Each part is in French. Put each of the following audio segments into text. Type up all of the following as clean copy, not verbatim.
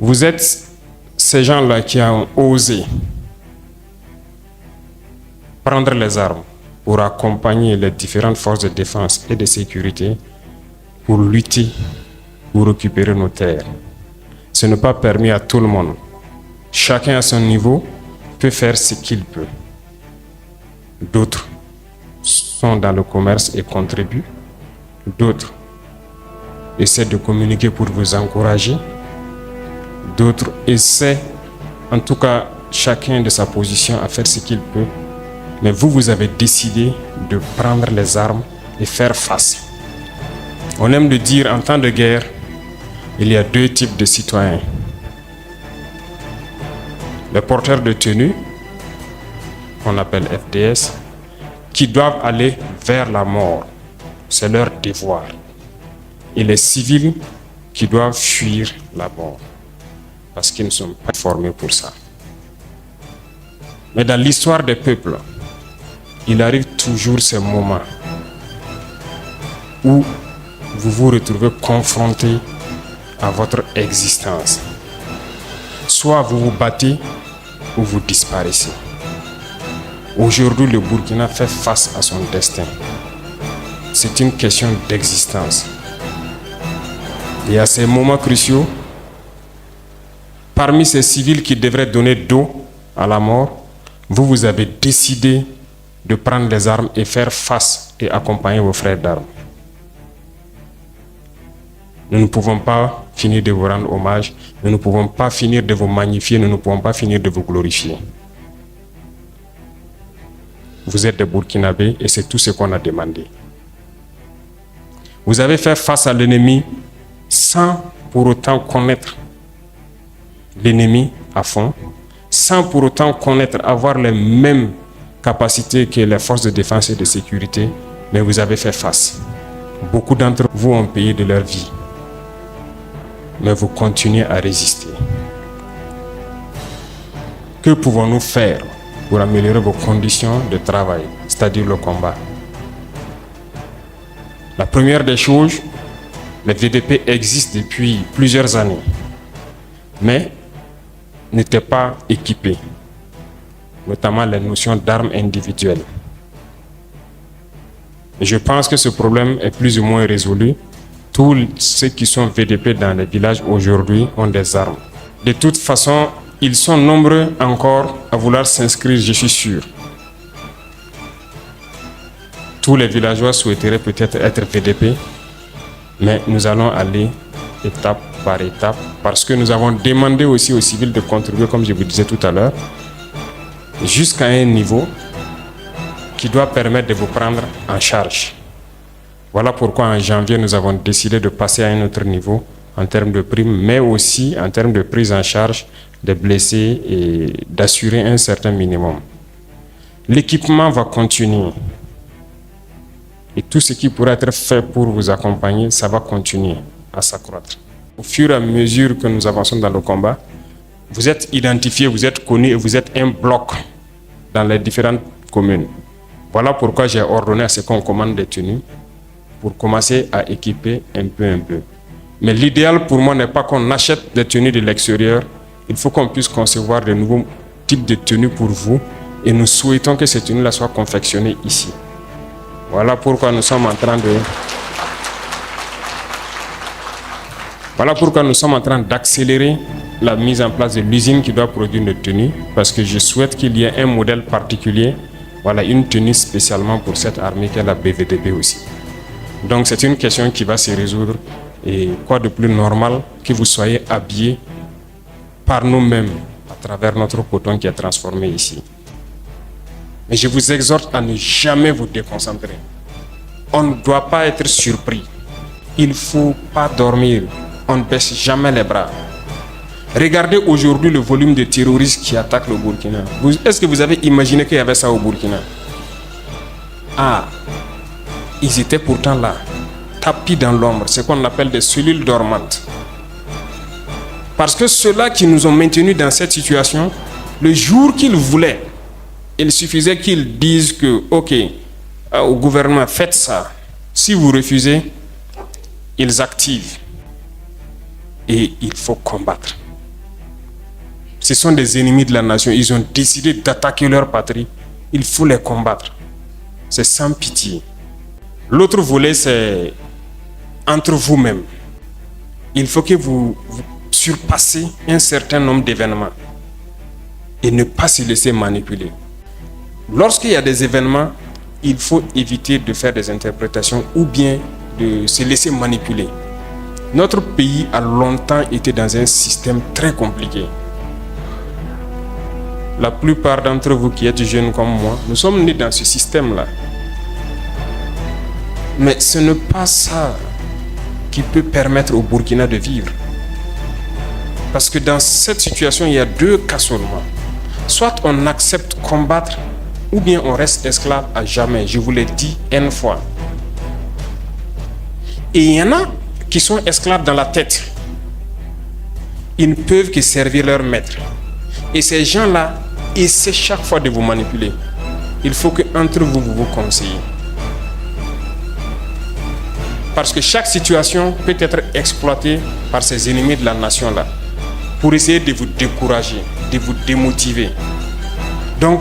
Vous êtes ces gens-là qui ont osé prendre les armes pour accompagner les différentes forces de défense et de sécurité pour lutter, pour récupérer nos terres. Ce n'est pas permis à tout le monde. Chacun à son niveau peut faire ce qu'il peut. D'autres sont dans le commerce et contribuent. D'autres essaient de communiquer pour vous encourager. D'autres essaient, en tout cas chacun de sa position, à faire ce qu'il peut. Mais vous avez décidé de prendre les armes et faire face. On aime de dire en temps de guerre, il y a deux types de citoyens. Les porteurs de tenue, qu'on appelle FDS, qui doivent aller vers la mort. C'est leur devoir. Et les civils qui doivent fuir la mort. Parce qu'ils ne sont pas formés pour ça. Mais dans l'histoire des peuples, il arrive toujours ces moments où vous vous retrouvez confronté à votre existence. Soit vous vous battez ou vous disparaissez. Aujourd'hui, le Burkina fait face à son destin. C'est une question d'existence. Et à ces moments cruciaux, parmi ces civils qui devraient donner dos à la mort, vous avez décidé de prendre les armes et faire face et accompagner vos frères d'armes. Nous ne pouvons pas finir de vous rendre hommage, nous ne pouvons pas finir de vous magnifier, nous ne pouvons pas finir de vous glorifier. Vous êtes des Burkinabés et c'est tout ce qu'on a demandé. Vous avez fait face à l'ennemi sans pour autant connaître l'ennemi à fond, sans pour autant connaître, avoir les mêmes capacités que les forces de défense et de sécurité, mais vous avez fait face. Beaucoup d'entre vous ont payé de leur vie, mais vous continuez à résister. Que pouvons-nous faire pour améliorer vos conditions de travail, c'est-à-dire le combat? La première des choses, les VDP existent depuis plusieurs années, mais n'étaient pas équipés, notamment les notions d'armes individuelles. Je pense que ce problème est plus ou moins résolu. Tous ceux qui sont VDP dans les villages aujourd'hui ont des armes. De toute façon, ils sont nombreux encore à vouloir s'inscrire, je suis sûr. Tous les villageois souhaiteraient peut-être être VDP, mais nous allons aller étape par étape parce que nous avons demandé aussi aux civils de contribuer, comme je vous disais tout à l'heure, jusqu'à un niveau qui doit permettre de vous prendre en charge. Voilà pourquoi en janvier, nous avons décidé de passer à un autre niveau en termes de primes, mais aussi en termes de prise en charge des blessés et d'assurer un certain minimum. L'équipement va continuer. Et tout ce qui pourra être fait pour vous accompagner, ça va continuer à s'accroître. Au fur et à mesure que nous avançons dans le combat, vous êtes identifiés, vous êtes connus et vous êtes un bloc dans les différentes communes. Voilà pourquoi j'ai ordonné à ce qu'on commande des tenues pour commencer à équiper un peu. Mais l'idéal pour moi n'est pas qu'on achète des tenues de l'extérieur. Il faut qu'on puisse concevoir de nouveaux types de tenues pour vous et nous souhaitons que ces tenues-là soient confectionnées ici. Voilà pourquoi nous sommes en train d'accélérer la mise en place de l'usine qui doit produire une tenue, parce que je souhaite qu'il y ait un modèle particulier, voilà, une tenue spécialement pour cette armée qu'est la BVDP aussi. Donc c'est une question qui va se résoudre, et quoi de plus normal que vous soyez habillés par nous-mêmes à travers notre coton qui est transformé ici. Mais je vous exhorte à ne jamais vous déconcentrer. On ne doit pas être surpris. Il ne faut pas dormir. On ne baisse jamais les bras. Regardez aujourd'hui le volume de terroristes qui attaquent le Burkina. Est-ce que vous avez imaginé qu'il y avait ça au Burkina? Ah, ils étaient pourtant là, tapis dans l'ombre, ce qu'on appelle des cellules dormantes. Parce que ceux-là qui nous ont maintenus dans cette situation, le jour qu'ils voulaient, il suffisait qu'ils disent que, ok, au gouvernement, faites ça. Si vous refusez, ils activent. Et il faut combattre. Ce sont des ennemis de la nation. Ils ont décidé d'attaquer leur patrie. Il faut les combattre. C'est sans pitié. L'autre volet, c'est entre vous-même. Il faut que vous surpassez un certain nombre d'événements et ne pas se laisser manipuler. Lorsqu'il y a des événements, il faut éviter de faire des interprétations ou bien de se laisser manipuler. Notre pays a longtemps été dans un système très compliqué. La plupart d'entre vous qui êtes jeunes comme moi, nous sommes nés dans ce système-là. Mais ce n'est pas ça qui peut permettre au Burkina de vivre. Parce que dans cette situation, il y a deux cas seulement. Soit on accepte combattre, ou bien on reste esclave à jamais. Je vous l'ai dit N fois. Et il y en a qui sont esclaves dans la tête. Ils ne peuvent que servir leur maître. Et ces gens-là essaient chaque fois de vous manipuler. Il faut qu'entre vous, vous conseillez. Parce que chaque situation peut être exploitée par ces ennemis de la nation-là pour essayer de vous décourager, de vous démotiver. Donc,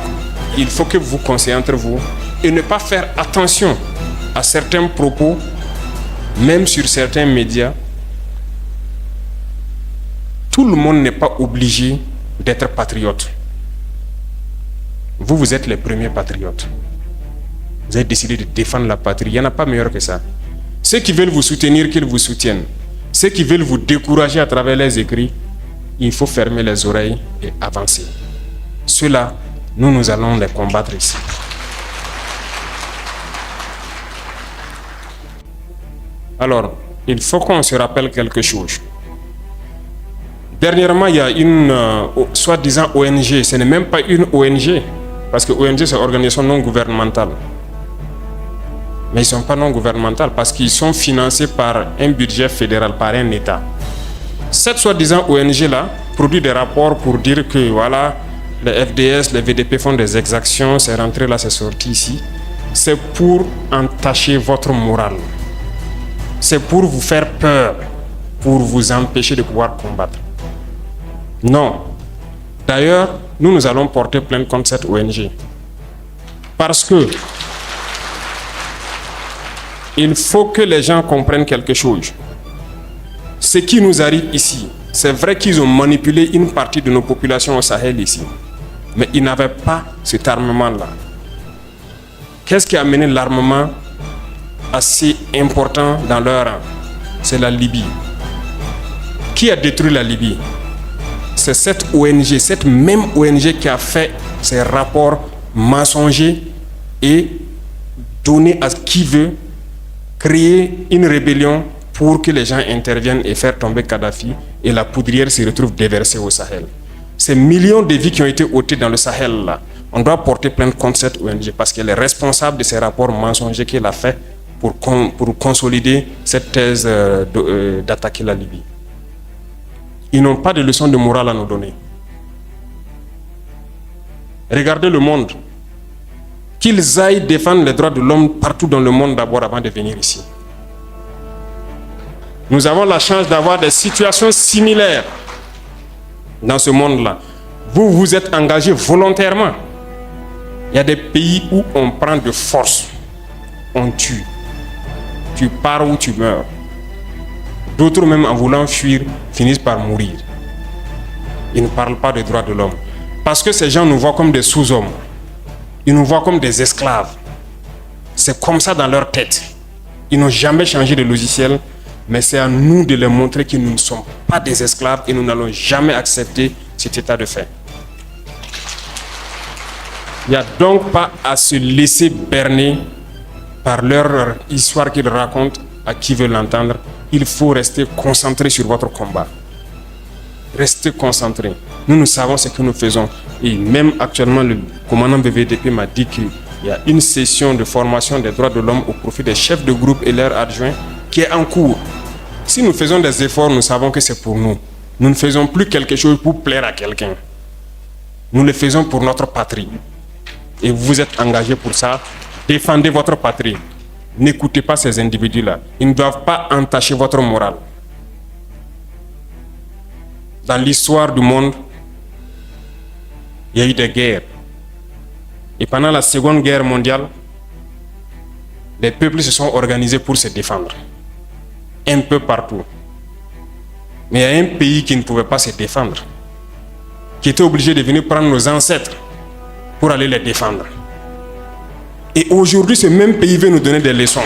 il faut que vous conseillez entre vous et ne pas faire attention à certains propos, même sur certains médias. Tout le monde n'est pas obligé d'être patriote. Vous, vous êtes les premiers patriotes. Vous avez décidé de défendre la patrie. Il n'y en a pas meilleur que ça. Ceux qui veulent vous soutenir, qu'ils vous soutiennent. Ceux qui veulent vous décourager à travers les écrits, il faut fermer les oreilles et avancer. Ceux-là, nous allons les combattre ici. Alors, il faut qu'on se rappelle quelque chose. Dernièrement, il y a une soi-disant ONG. Ce n'est même pas une ONG, parce que ONG, c'est organisation non gouvernementale. Mais ils ne sont pas non gouvernementaux parce qu'ils sont financés par un budget fédéral, par un État. Cette soi-disant ONG-là produit des rapports pour dire que voilà, les FDS, les VDP font des exactions, c'est rentré là, c'est sorti ici. C'est pour entacher votre morale. C'est pour vous faire peur, pour vous empêcher de pouvoir combattre. Non. D'ailleurs, nous allons porter plainte contre cette ONG. Parce que il faut que les gens comprennent quelque chose. Ce qui nous arrive ici, c'est vrai qu'ils ont manipulé une partie de nos populations au Sahel ici. Mais ils n'avaient pas cet armement-là. Qu'est-ce qui a amené l'armement assez important dans leur rang? C'est la Libye. Qui a détruit la Libye? C'est cette ONG, cette même ONG qui a fait ces rapports mensongers et donné à qui veut créer une rébellion pour que les gens interviennent et faire tomber Kadhafi et la poudrière se retrouve déversée au Sahel. Ces millions de vies qui ont été ôtées dans le Sahel là, on doit porter plainte contre cette ONG parce qu'elle est responsable de ces rapports mensongers qu'elle a fait pour consolider cette thèse d'attaquer la Libye. Ils n'ont pas de leçon de morale à nous donner. Regardez le monde. Qu'ils aillent défendre les droits de l'homme partout dans le monde d'abord avant de venir ici. Nous avons la chance d'avoir des situations similaires dans ce monde-là. Vous vous êtes engagés volontairement. Il y a des pays où on prend de force, on tue. Tu pars ou tu meurs. D'autres même en voulant fuir finissent par mourir. Ils ne parlent pas des droits de l'homme. Parce que ces gens nous voient comme des sous-hommes. Ils nous voient comme des esclaves. C'est comme ça dans leur tête. Ils n'ont jamais changé de logiciel, mais c'est à nous de leur montrer que nous ne sommes pas des esclaves et nous n'allons jamais accepter cet état de fait. Il n'y a donc pas à se laisser berner par leur histoire qu'ils racontent à qui veut l'entendre. Il faut rester concentré sur votre combat. Restez concentré. Nous savons ce que nous faisons. Et même actuellement, le commandant BVDP m'a dit qu'il y a une session de formation des droits de l'homme au profit des chefs de groupe et leurs adjoints qui est en cours. Si nous faisons des efforts, nous savons que c'est pour nous. Nous ne faisons plus quelque chose pour plaire à quelqu'un. Nous le faisons pour notre patrie. Et vous êtes engagés pour ça. Défendez votre patrie. N'écoutez pas ces individus-là. Ils ne doivent pas entacher votre morale. Dans l'histoire du monde, il y a eu des guerres. Et pendant la Seconde Guerre mondiale, les peuples se sont organisés pour se défendre. Un peu partout. Mais il y a un pays qui ne pouvait pas se défendre, qui était obligé de venir prendre nos ancêtres pour aller les défendre. Et aujourd'hui, ce même pays veut nous donner des leçons.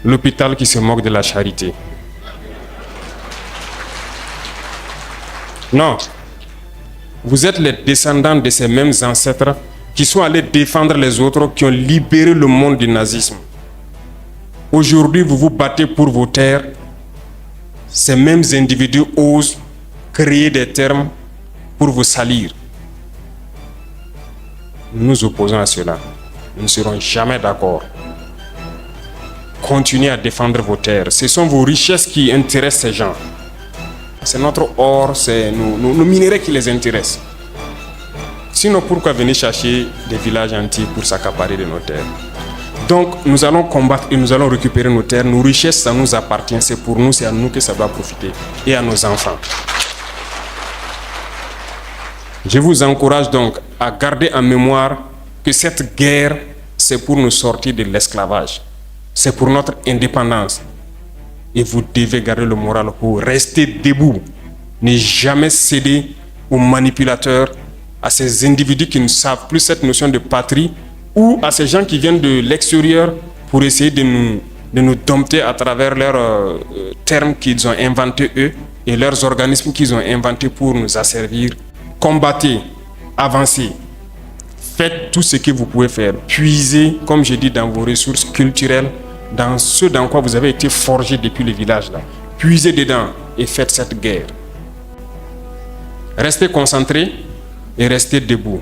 L'hôpital qui se moque de la charité. Non. Vous êtes les descendants de ces mêmes ancêtres qui sont allés défendre les autres, qui ont libéré le monde du nazisme. Aujourd'hui, vous vous battez pour vos terres. Ces mêmes individus osent créer des termes pour vous salir. Nous nous opposons à cela. Nous ne serons jamais d'accord. Continuez à défendre vos terres. Ce sont vos richesses qui intéressent ces gens. C'est notre or, c'est nos minerais qui les intéressent. Sinon, pourquoi venir chercher des villages entiers pour s'accaparer de nos terres? Donc, nous allons combattre et nous allons récupérer nos terres. Nos richesses, ça nous appartient. C'est pour nous, c'est à nous que ça doit profiter. Et à nos enfants. Je vous encourage donc à garder en mémoire que cette guerre, c'est pour nous sortir de l'esclavage. C'est pour notre indépendance. Et vous devez garder le moral pour rester debout. Ne jamais céder aux manipulateurs, à ces individus qui ne savent plus cette notion de patrie, ou à ces gens qui viennent de l'extérieur pour essayer de nous dompter à travers leurs termes qu'ils ont inventés eux et leurs organismes qu'ils ont inventés pour nous asservir. Combattez, avancez, faites tout ce que vous pouvez faire. Puisez, comme je dis, dans vos ressources culturelles, dans ce dans quoi vous avez été forgé depuis le village là. Puisez dedans et faites cette guerre. Restez concentrés et restez debout.